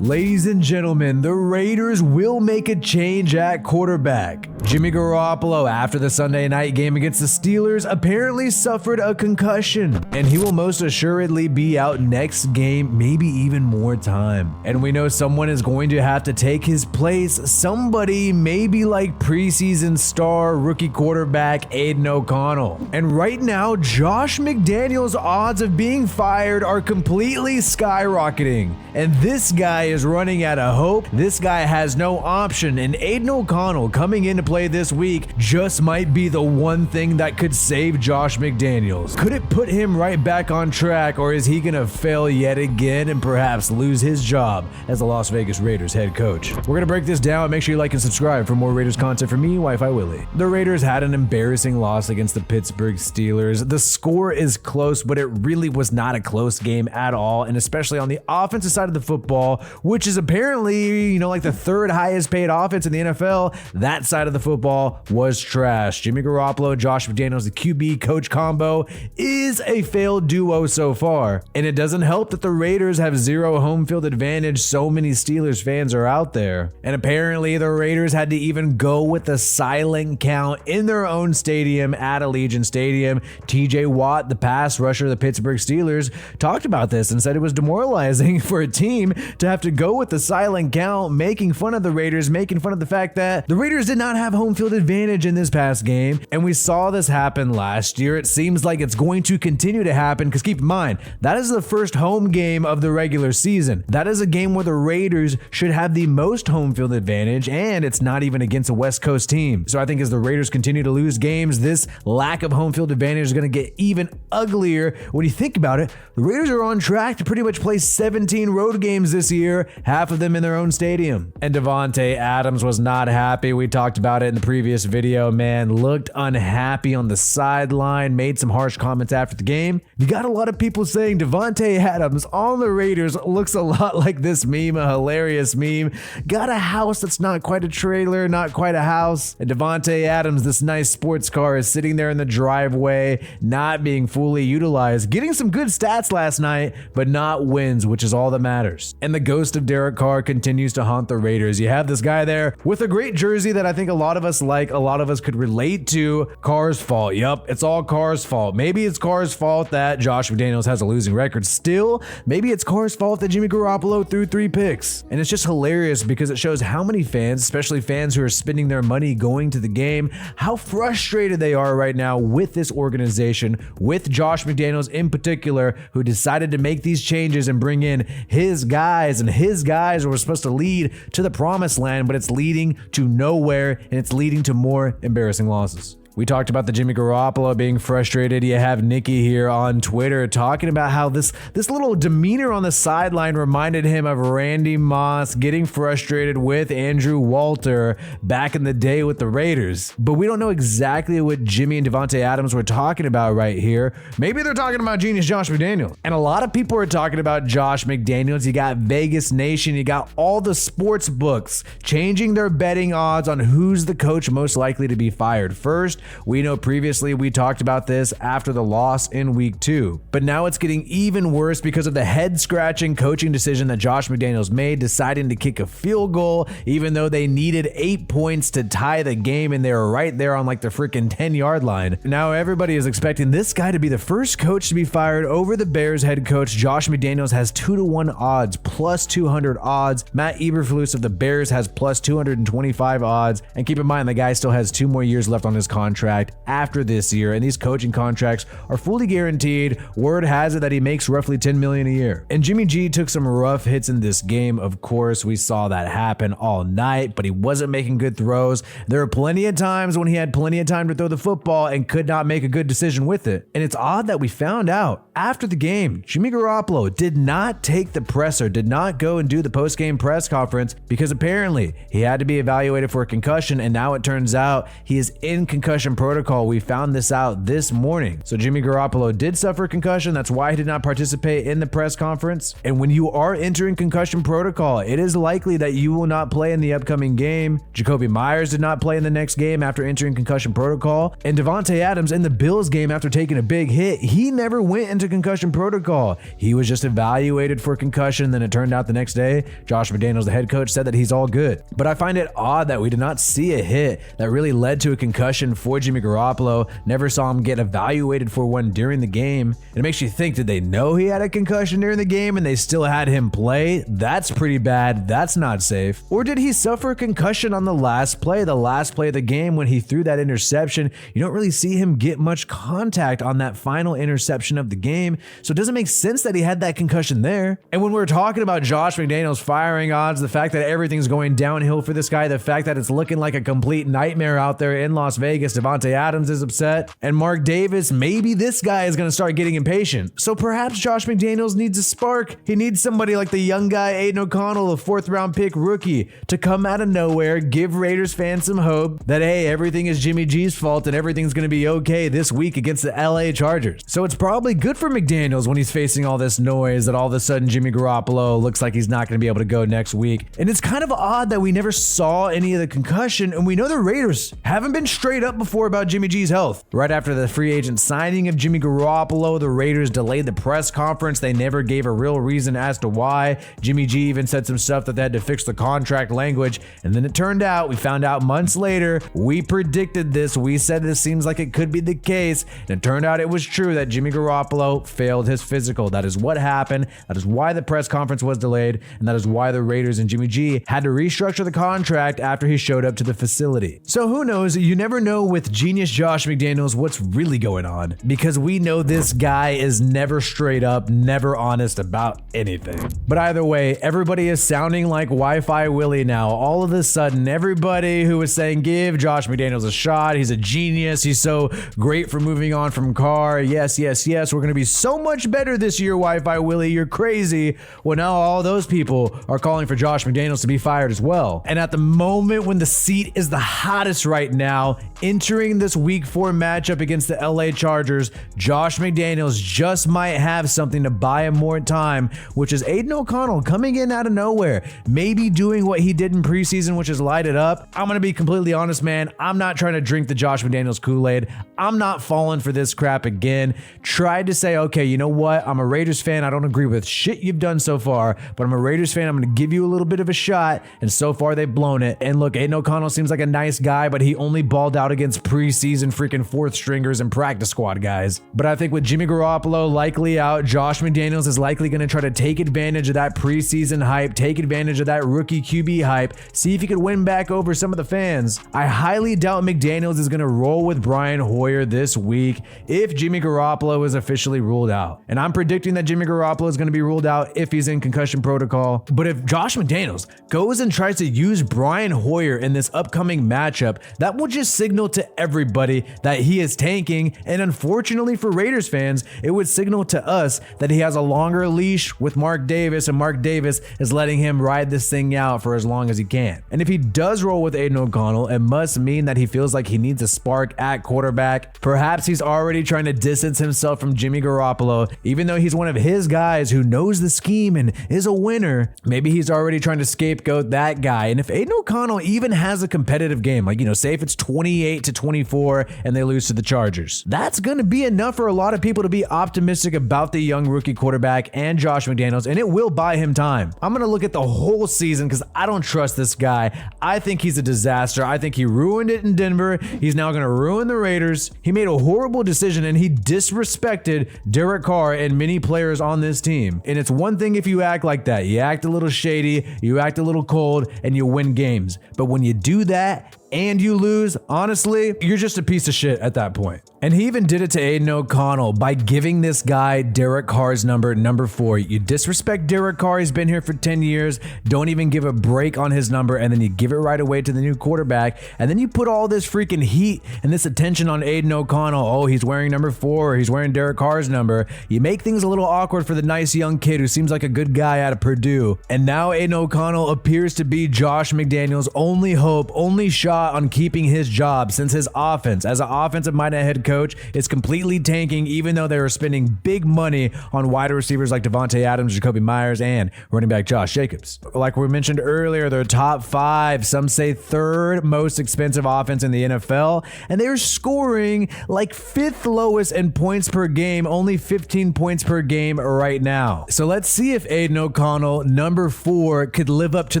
Ladies and gentlemen, the Raiders will make a change at quarterback. Jimmy Garoppolo, after the Sunday night game against the Steelers, apparently suffered a concussion, and he will most assuredly be out next game, maybe even more time. And we know someone is going to have to take his place, somebody maybe like preseason star rookie quarterback Aidan O'Connell. And right now, Josh McDaniel's odds of being fired are completely skyrocketing. And this guy is running out of hope. This guy has no option, and Aidan O'Connell coming into play this week just might be the one thing that could save Josh McDaniels. Could it put him right back on track, or is he gonna fail yet again and perhaps lose his job as the Las Vegas Raiders head coach? We're gonna break this down. Make sure you like and subscribe for more Raiders content from me, WiFiWillie. The Raiders had an embarrassing loss against the Pittsburgh Steelers. The score is close, but it really was not a close game at all, and especially on the offensive side of the football, which is apparently, like the third highest paid offense in the NFL, that side of the football was trash. Jimmy Garoppolo, Josh McDaniels, the QB coach combo is a failed duo so far. And it doesn't help that the Raiders have zero home field advantage. So many Steelers fans are out there. And apparently the Raiders had to even go with a silent count in their own stadium at Allegiant Stadium. TJ Watt, the pass rusher of the Pittsburgh Steelers, talked about this and said it was demoralizing for a team to have to go with the silent count, making fun of the Raiders, making fun of the fact that the Raiders did not have home field advantage in this past game. And we saw this happen last year. It seems like it's going to continue to happen, because keep in mind, that is the first home game of the regular season. That is a game where the Raiders should have the most home field advantage, and it's not even against a West Coast team. So I think as the Raiders continue to lose games, this lack of home field advantage is going to get even uglier. When you think about it, the Raiders are on track to pretty much play 17 road games this year, half of them in their own stadium. And Davante Adams was not happy. We talked about it in the previous video, man. Looked unhappy on the sideline, made some harsh comments after the game. You got a lot of people saying Davante Adams on the Raiders looks a lot like this meme, a hilarious meme. Got a house that's not quite a trailer, not quite a house. And Davante Adams, this nice sports car, is sitting there in the driveway, not being fully utilized, getting some good stats last night, but not wins, which is all that matters. And the ghost of Derek Carr continues to haunt the Raiders. You have this guy there with a great jersey that I think a lot of us like, a lot of us could relate to. Carr's fault. Yup, it's all Carr's fault. Maybe it's Carr's fault that Josh McDaniels has a losing record still. Maybe it's Carr's fault that Jimmy Garoppolo threw 3 picks. And it's just hilarious because it shows how many fans, especially fans who are spending their money going to the game, how frustrated they are right now with this organization, with Josh McDaniels in particular, who decided to make these changes and bring in his guys, and his guys were supposed to lead to the promised land, but it's leading to nowhere, and it's leading to more embarrassing losses. We talked about the Jimmy Garoppolo being frustrated. You have Nikki here on Twitter talking about how this little demeanor on the sideline reminded him of Randy Moss getting frustrated with Andrew Walter back in the day with the Raiders. But we don't know exactly what Jimmy and Davante Adams were talking about right here. Maybe they're talking about genius Josh McDaniels. And a lot of people are talking about Josh McDaniels. You got Vegas Nation. You got all the sports books changing their betting odds on who's the coach most likely to be fired first. We know previously we talked about this after the loss in week 2, but now it's getting even worse because of the head-scratching coaching decision that Josh McDaniels made, deciding to kick a field goal, even though they needed 8 points to tie the game, and they were right there on like the freaking 10-yard line. Now everybody is expecting this guy to be the first coach to be fired over the Bears head coach. Josh McDaniels has 2-1 odds, plus 200 odds. Matt Eberflus of the Bears has plus 225 odds. And keep in mind, the guy still has 2 more years left on his contract after this year, and these coaching contracts are fully guaranteed. Word has it that he makes roughly $10 million a year. And Jimmy G took some rough hits in this game. Of course, we saw that happen all night, but he wasn't making good throws. There were plenty of times when he had plenty of time to throw the football and could not make a good decision with it. And it's odd that we found out after the game, Jimmy Garoppolo did not take the presser, did not go and do the post-game press conference, because apparently he had to be evaluated for a concussion, and now it turns out he is in concussion concussion protocol. We found this out this morning. So Jimmy Garoppolo did suffer a concussion. That's why he did not participate in the press conference. And when you are entering concussion protocol, it is likely that you will not play in the upcoming game. Jacoby Myers did not play in the next game after entering concussion protocol. And Devontae Adams in the Bills game after taking a big hit, he never went into concussion protocol. He was just evaluated for concussion. Then it turned out the next day, Josh McDaniels, the head coach, said that he's all good. But I find it odd that we did not see a hit that really led to a concussion for Jimmy Garoppolo. Never saw him get evaluated for one during the game. It makes you think, did they know he had a concussion during the game and they still had him play? That's pretty bad. That's not safe. Or did he suffer a concussion on the last play of the game when he threw that interception? You don't really see him get much contact on that final interception of the game, so it doesn't make sense that he had that concussion there. And when we're talking about Josh McDaniels firing odds, the fact that everything's going downhill for this guy, the fact that it's looking like a complete nightmare out there in Las Vegas, Devontae Adams is upset, and Mark Davis, maybe this guy is going to start getting impatient. So perhaps Josh McDaniels needs a spark. He needs somebody like the young guy Aidan O'Connell, a 4th round pick rookie, to come out of nowhere, give Raiders fans some hope that, hey, everything is Jimmy G's fault and everything's going to be okay this week against the LA Chargers. So it's probably good for McDaniels when he's facing all this noise that all of a sudden Jimmy Garoppolo looks like he's not going to be able to go next week. And it's kind of odd that we never saw any of the concussion, and we know the Raiders haven't been straight up before about Jimmy G's health. Right after the free agent signing of Jimmy Garoppolo, the Raiders delayed the press conference. They never gave a real reason as to why. Jimmy G even said some stuff that they had to fix the contract language, and then it turned out, we found out months later, we predicted this, we said this seems like it could be the case, and it turned out it was true that Jimmy Garoppolo failed his physical. That is what happened. That is why the press conference was delayed, and that is why the Raiders and Jimmy G had to restructure the contract after he showed up to the facility. So who knows? You never know with genius Josh McDaniels what's really going on, because we know this guy is never straight up, never honest about anything. But either way, everybody is sounding like WiFiWillie now. All of a sudden, everybody who was saying give Josh McDaniels a shot, he's a genius, he's so great for moving on from Carr, yes, we're going to be so much better this year, WiFiWillie, you're crazy. Well, now all those people are calling for Josh McDaniels to be fired as well. And at the moment when the seat is the hottest right now, entering this week 4 matchup against the LA Chargers, Josh McDaniels just might have something to buy him more time, which is Aidan O'Connell coming in out of nowhere, maybe doing what he did in preseason, which is light it up. I'm going to be completely honest, man. I'm not trying to drink the Josh McDaniels Kool-Aid. I'm not falling for this crap again. Tried to say, okay, you know what? I'm a Raiders fan. I don't agree with shit you've done so far, but I'm a Raiders fan. I'm going to give you a little bit of a shot, and so far they've blown it. And look, Aidan O'Connell seems like a nice guy, but he only balled out against preseason freaking 4th stringers and practice squad guys. But I think with Jimmy Garoppolo likely out, Josh McDaniels is likely going to try to take advantage of that preseason hype, take advantage of that rookie QB hype, see if he could win back over some of the fans. I highly doubt McDaniels is going to roll with Bryan Hoyer this week if Jimmy Garoppolo is officially ruled out. And I'm predicting that Jimmy Garoppolo is going to be ruled out if he's in concussion protocol. But if Josh McDaniels goes and tries to use Bryan Hoyer in this upcoming matchup, that will just signal to everybody that he is tanking. And unfortunately for Raiders fans, it would signal to us that he has a longer leash with Mark Davis, and Mark Davis is letting him ride this thing out for as long as he can. And if he does roll with Aidan O'Connell, it must mean that he feels like he needs a spark at quarterback. Perhaps he's already trying to distance himself from Jimmy Garoppolo, even though he's one of his guys who knows the scheme and is a winner. Maybe he's already trying to scapegoat that guy. And if Aidan O'Connell even has a competitive game, like, say if it's 28-24 and they lose to the Chargers, that's going to be enough for a lot of people to be optimistic about the young rookie quarterback and Josh McDaniels, and it will buy him time. I'm going to look at the whole season because I don't trust this guy. I think he's a disaster. I think he ruined it in Denver. He's now going to ruin the Raiders. He made a horrible decision and he disrespected Derek Carr and many players on this team. And it's one thing if you act like that. You act a little shady, you act a little cold, and you win games. But when you do that and you lose, honestly, you're just a piece of shit at that point. And he even did it to Aidan O'Connell by giving this guy Derek Carr's number 4. You disrespect Derek Carr, he's been here for 10 years, don't even give a break on his number, and then you give it right away to the new quarterback, and then you put all this freaking heat and this attention on Aidan O'Connell. Oh, he's wearing number 4, or he's wearing Derek Carr's number. You make things a little awkward for the nice young kid who seems like a good guy out of Purdue. And now Aidan O'Connell appears to be Josh McDaniels' only hope, only shot shot on keeping his job since his offense, as an offensive-minded head coach, is completely tanking, even though they were spending big money on wide receivers like Devontae Adams, Jacoby Myers, and running back Josh Jacobs. Like we mentioned earlier, they're top 5, some say 3rd most expensive offense in the NFL, and they're scoring like 5th lowest in points per game, only 15 points per game right now. So let's see if Aidan O'Connell, number 4, could live up to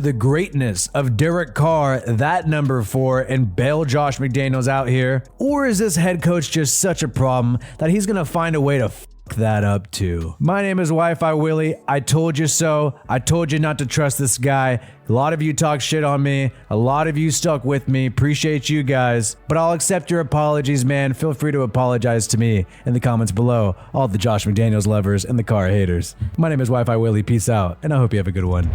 the greatness of Derek Carr, that number 4, and bail Josh McDaniels out here. Or is this head coach just such a problem that he's gonna find a way to that up too? My name is WiFiWillie. I told you so. I told you not to trust this guy. A lot of you talk shit on me. A lot of you stuck with me. Appreciate you guys. But I'll accept your apologies, man. Feel free to apologize to me in the comments below. All the Josh McDaniels lovers and the Carr haters. My name is WiFiWillie. Peace out. And I hope you have a good one.